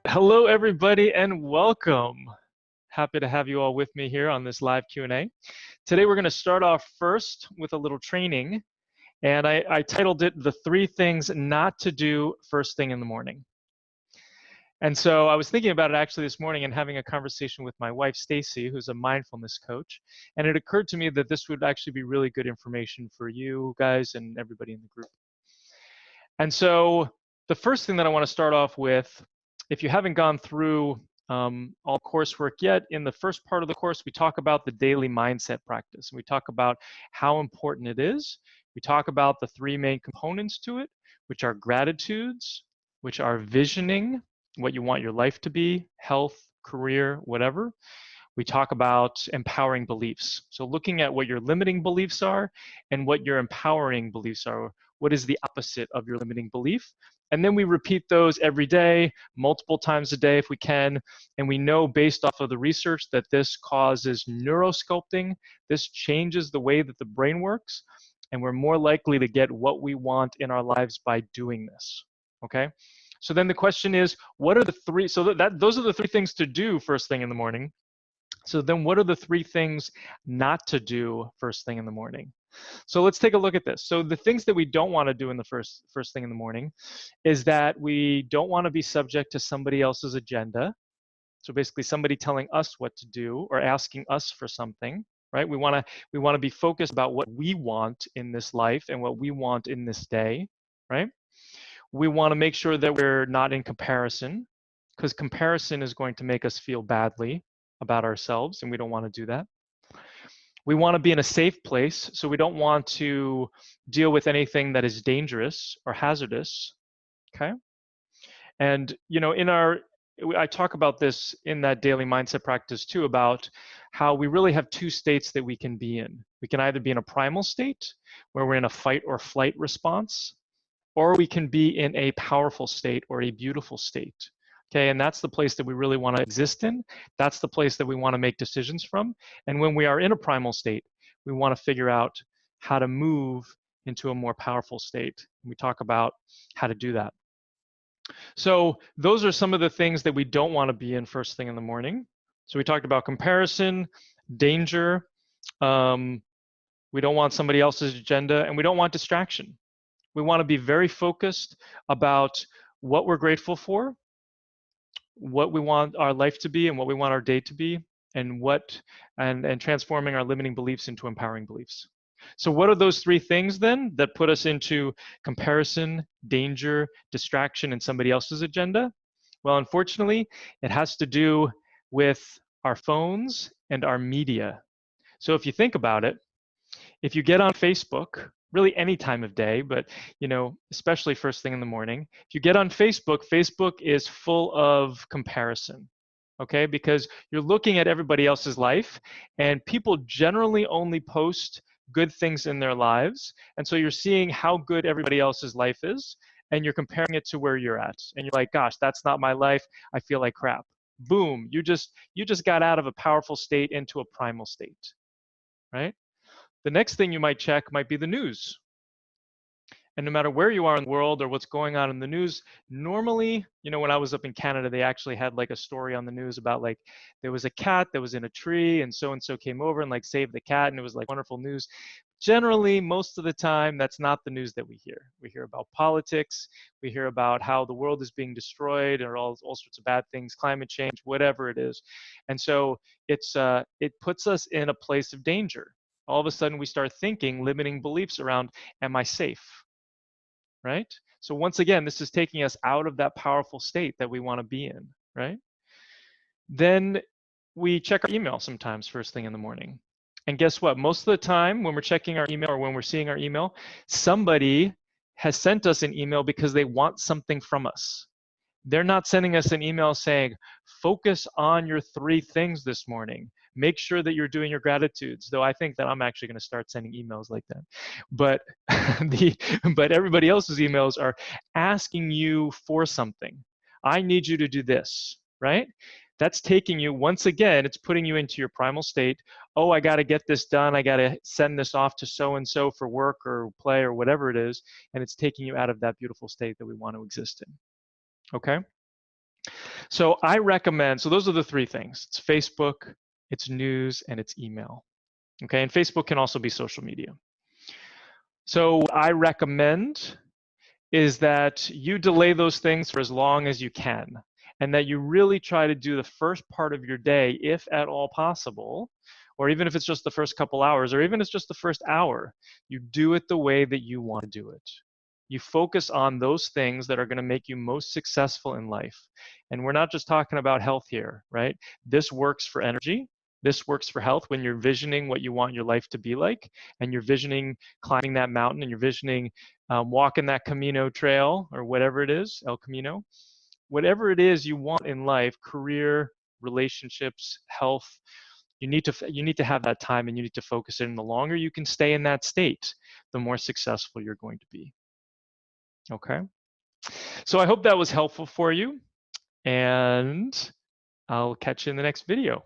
Hello, everybody, and welcome. Happy to have you all with me here on this live Q&A. Today, we're going to start off first with a little training, and I titled it, The 3 Things Not to Do First Thing in the Morning. And so I was thinking about it actually this morning and having a conversation with my wife, Stacy, who's a mindfulness coach, and it occurred to me that this would actually be really good information for you guys and everybody in the group. And so the first thing that I want to start off with, if you haven't gone through all coursework yet, in the first part of the course, we talk about the daily mindset practice. We talk about how important it is. We talk about the 3 main components to it, which are gratitudes, which are visioning, what you want your life to be, health, career, whatever. We talk about empowering beliefs. So looking at what your limiting beliefs are and what your empowering beliefs are. What is the opposite of your limiting belief? And then we repeat those every day, multiple times a day if we can. And we know based off of the research that this causes neurosculpting. This changes the way that the brain works. And we're more likely to get what we want in our lives by doing this. Okay? So then the question is, what are the 3? So those are the 3 things to do first thing in the morning. So then what are the 3 things not to do first thing in the morning? So let's take a look at this. So the things that we don't want to do in the first thing in the morning is that we don't want to be subject to somebody else's agenda. So basically somebody telling us what to do or asking us for something, right? We want to be focused about what we want in this life and what we want in this day, right? We want to make sure that we're not in comparison, because comparison is going to make us feel badly about ourselves, and we don't want to do that. We want to be in a safe place, so we don't want to deal with anything that is dangerous or hazardous, okay? And, you know, I talk about this in that daily mindset practice too, about how we really have 2 states that we can be in. We can either be in a primal state, where we're in a fight or flight response, or we can be in a powerful state or a beautiful state. Okay, and that's the place that we really want to exist in. That's the place that we want to make decisions from. And when we are in a primal state, we want to figure out how to move into a more powerful state. We talk about how to do that. So those are some of the things that we don't want to be in first thing in the morning. So we talked about comparison, danger. We don't want somebody else's agenda, and we don't want distraction. We want to be very focused about what we're grateful for, what we want our life to be and what we want our day to be, and transforming our limiting beliefs into empowering beliefs. So what are those 3 things then that put us into comparison, danger, distraction, and somebody else's agenda? Well, unfortunately, it has to do with our phones and our media. So if you think about it, if you get on Facebook, really any time of day, but you know, especially first thing in the morning, if you get on Facebook, Facebook is full of comparison, okay? Because you're looking at everybody else's life, and people generally only post good things in their lives, and so you're seeing how good everybody else's life is, and you're comparing it to where you're at, and you're like, gosh, that's not my life, I feel like crap. Boom, you just got out of a powerful state into a primal state, right? The next thing you might check might be the news. And no matter where you are in the world or what's going on in the news, normally, you know, when I was up in Canada, they actually had like a story on the news about like there was a cat that was in a tree and so came over and like saved the cat, and it was like wonderful news. Generally, most of the time, that's not the news that we hear. We hear about politics, we hear about how the world is being destroyed or all sorts of bad things, climate change, whatever it is. And so it puts us in a place of danger. All of a sudden we start thinking limiting beliefs around, am I safe, right? So once again, this is taking us out of that powerful state that we want to be in, right? Then we check our email sometimes first thing in the morning. And guess what? Most of the time when we're checking our email or when we're seeing our email, somebody has sent us an email because they want something from us. They're not sending us an email saying, focus on your 3 things this morning. Make sure that you're doing your gratitudes, though I think that I'm actually going to start sending emails like that. But, but everybody else's emails are asking you for something. I need you to do this, right? That's taking you, once again, it's putting you into your primal state. Oh, I got to get this done. I got to send this off to so-and-so for work or play or whatever it is. And it's taking you out of that beautiful state that we want to exist in. Okay? So I recommend, so those are the three things. It's Facebook, it's news, and it's email. Okay, and Facebook can also be social media. So what I recommend is that you delay those things for as long as you can, and that you really try to do the first part of your day, if at all possible, or even if it's just the first couple hours, or even if it's just the first hour, you do it the way that you want to do it. You focus on those things that are going to make you most successful in life. And we're not just talking about health here, right? This works for energy. This works for health when you're visioning what you want your life to be like, and you're visioning climbing that mountain, and you're visioning walking that Camino trail, or whatever it is, El Camino. Whatever it is you want in life, career, relationships, health, you need to have that time, and you need to focus in. The longer you can stay in that state, the more successful you're going to be. Okay. So I hope that was helpful for you, and I'll catch you in the next video.